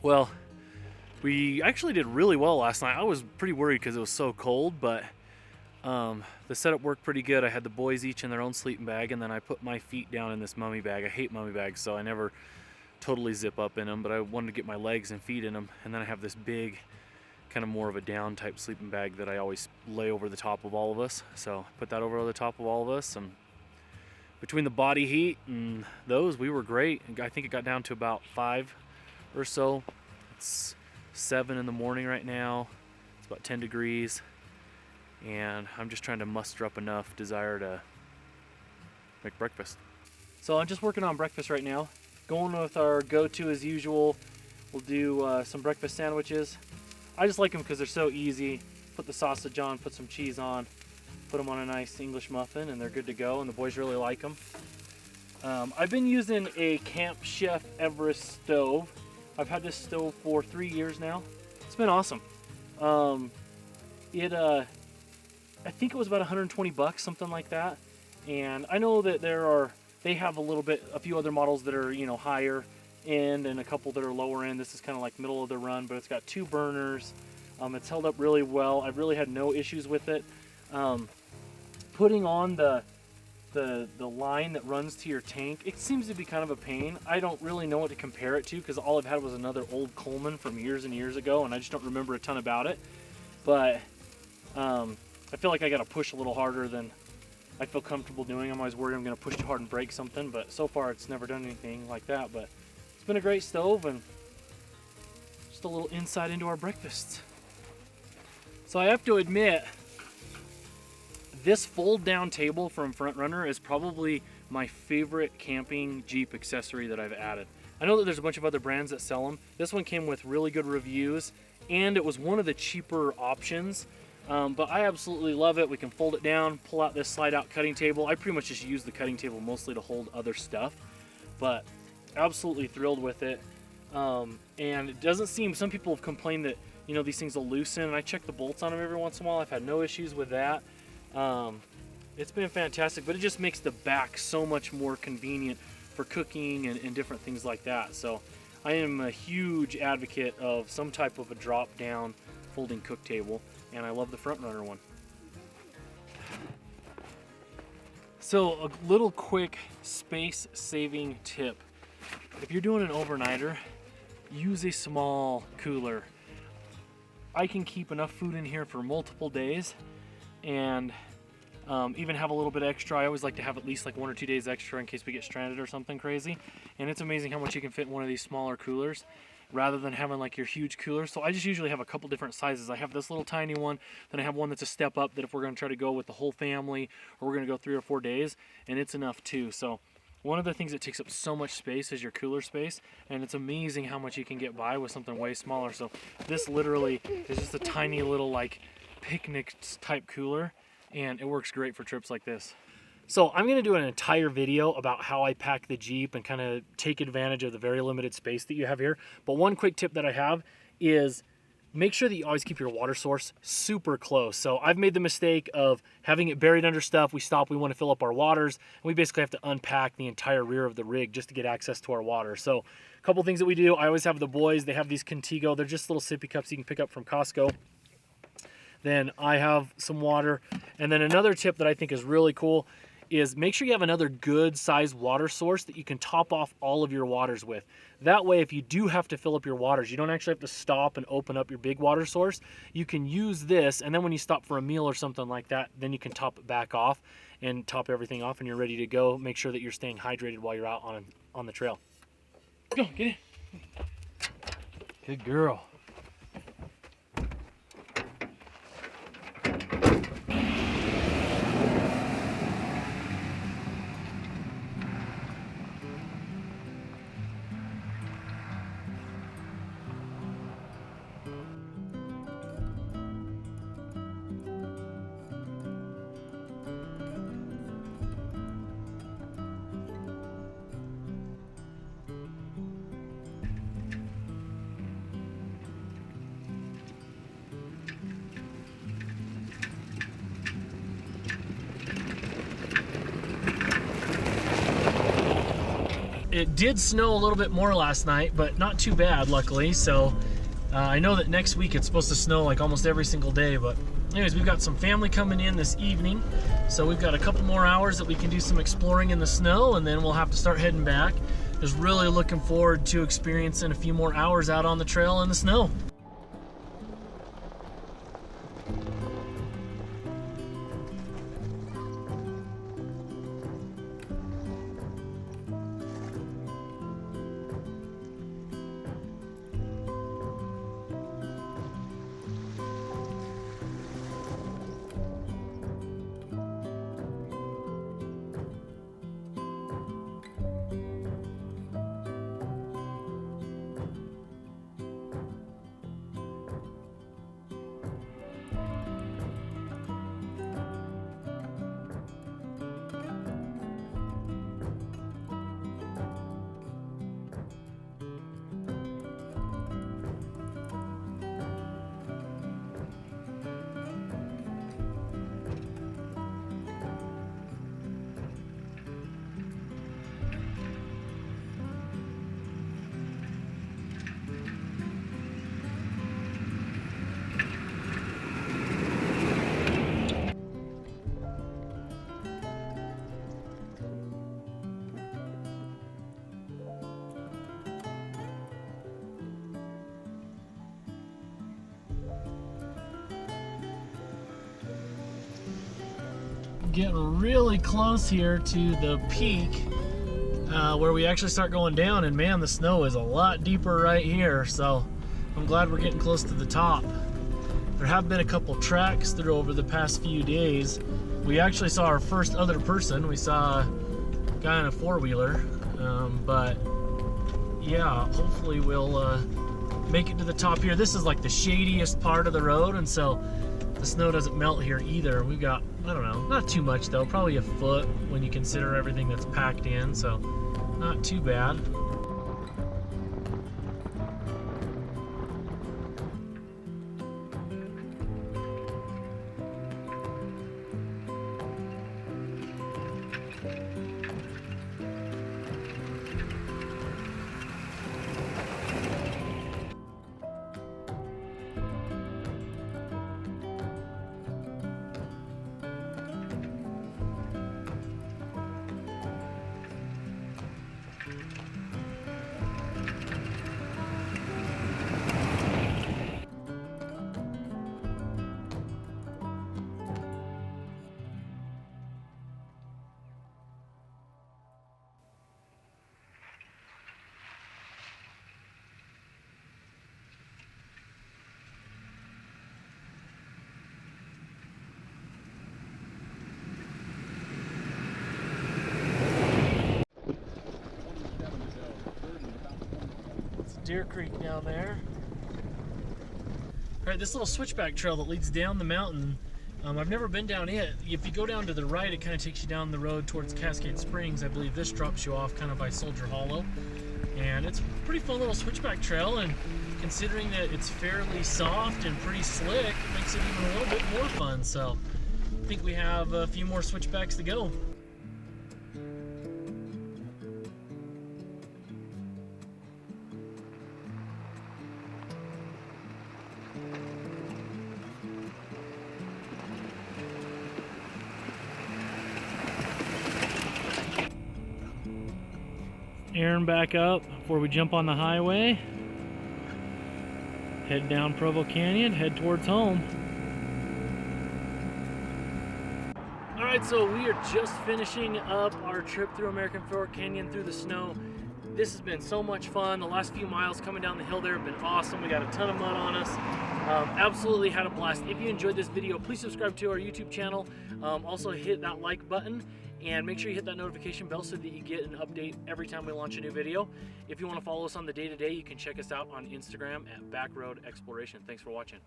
Well, we actually did really well last night. I was pretty worried because it was so cold, but the setup worked pretty good. I had the boys each in their own sleeping bag, and then I put my feet down in this mummy bag. I hate mummy bags, so I never totally zip up in them, but I wanted to get my legs and feet in them. And then I have this big, kind of more of a down type sleeping bag that I always lay over the top of all of us. So put that over the top of all of us, and between the body heat and those, we were great. I think it got down to about 5 or so. It's 7 in the morning right now. It's about 10 degrees. And I'm just trying to muster up enough desire to make breakfast. So I'm just working on breakfast right now. Going with our go-to as usual. We'll do some breakfast sandwiches. I just like them because they're so easy. Put the sausage on, put some cheese on, put them on a nice English muffin, and they're good to go, and the boys really like them. I've been using a Camp Chef Everest stove. I've had this stove for 3 years now. It's been awesome. I think it was about 120 bucks, something like that. And I know that they have a few other models that are, higher end and a couple that are lower end. This is kind of like middle of the run, but it's got 2 burners. It's held up really well. I've really had no issues with it. Putting on the line that runs to your tank, it seems to be kind of a pain. I don't really know what to compare it to because all I've had was another old Coleman from years and years ago, and I just don't remember a ton about it. But I feel like I got to push a little harder than I feel comfortable doing. I'm always worried I'm going to push too hard and break something, but so far it's never done anything like that. But it's been a great stove, and just a little insight into our breakfasts. So I have to admit, this fold-down table from Front Runner is probably my favorite camping Jeep accessory that I've added. I know that there's a bunch of other brands that sell them. This one came with really good reviews, and it was one of the cheaper options. But I absolutely love it. We can fold it down, pull out this slide-out cutting table. I pretty much just use the cutting table mostly to hold other stuff, but absolutely thrilled with it. And it doesn't seem, some people have complained that, these things will loosen, and I check the bolts on them every once in a while. I've had no issues with that. It's been fantastic, but it just makes the back so much more convenient for cooking and different things like that. So I am a huge advocate of some type of a drop-down folding cook table, and I love the Front Runner one. So a little quick space-saving tip. If you're doing an overnighter, use a small cooler. I can keep enough food in here for multiple days, and even have a little bit extra. I always like to have at least like 1 or 2 days extra in case we get stranded or something crazy. And it's amazing how much you can fit in one of these smaller coolers rather than having like your huge cooler. So I just usually have a couple different sizes. I have this little tiny one, then I have one that's a step up that if we're going to try to go with the whole family or we're going to go 3 or 4 days, and it's enough too. So one of the things that takes up so much space is your cooler space, and it's amazing how much you can get by with something way smaller. So this literally is just a tiny little like picnic type cooler, and it works great for trips like this. So I'm going to do an entire video about how I pack the Jeep and kind of take advantage of the very limited space that you have here. But one quick tip that I have is make sure that you always keep your water source super close. So I've made the mistake of having it buried under stuff. We stop, we want to fill up our waters, and we basically have to unpack the entire rear of the rig just to get access to our water. So a couple things that we do, I always have the boys, they have these Contigo. They're just little sippy cups you can pick up from Costco. Then I have some water. And then another tip that I think is really cool is make sure you have another good sized water source that you can top off all of your waters with. That way, if you do have to fill up your waters, you don't actually have to stop and open up your big water source. You can use this, and then when you stop for a meal or something like that, then you can top it back off and top everything off, and you're ready to go. Make sure that you're staying hydrated while you're out on the trail. Go, get in. Good girl. It did snow a little bit more last night, but not too bad, luckily. So I know that next week it's supposed to snow like almost every single day. But anyways, we've got some family coming in this evening, so we've got a couple more hours that we can do some exploring in the snow, and then we'll have to start heading back. Just really looking forward to experiencing a few more hours out on the trail in the snow. Getting really close here to the peak where we actually start going down, and man, the snow is a lot deeper right here, so I'm glad we're getting close to the top. There have been a couple tracks through over the past few days. We actually saw our first other person. We saw a guy in a four-wheeler, but yeah, hopefully we'll make it to the top here. This is like the shadiest part of the road, and so the snow doesn't melt here either. We've got, I don't know, not too much though, probably a foot when you consider everything that's packed in, so not too bad. Deer Creek down there. All right, this little switchback trail that leads down the mountain, I've never been down it. If you go down to the right, it kind of takes you down the road towards Cascade Springs. I believe this drops you off kind of by Soldier Hollow. And it's a pretty fun little switchback trail, and considering that it's fairly soft and pretty slick, it makes it even a little bit more fun. So I think we have a few more switchbacks to go. Aaron back up before we jump on the highway. Head down Provo Canyon, head towards home. Alright, so we are just finishing up our trip through American Fork Canyon through the snow. This has been so much fun. The last few miles coming down the hill there have been awesome. We got a ton of mud on us. Absolutely had a blast. If you enjoyed this video, please subscribe to our YouTube channel. Also hit that like button. And make sure you hit that notification bell so that you get an update every time we launch a new video. If you want to follow us on the day-to-day, you can check us out on Instagram at Backroad Exploration. Thanks for watching.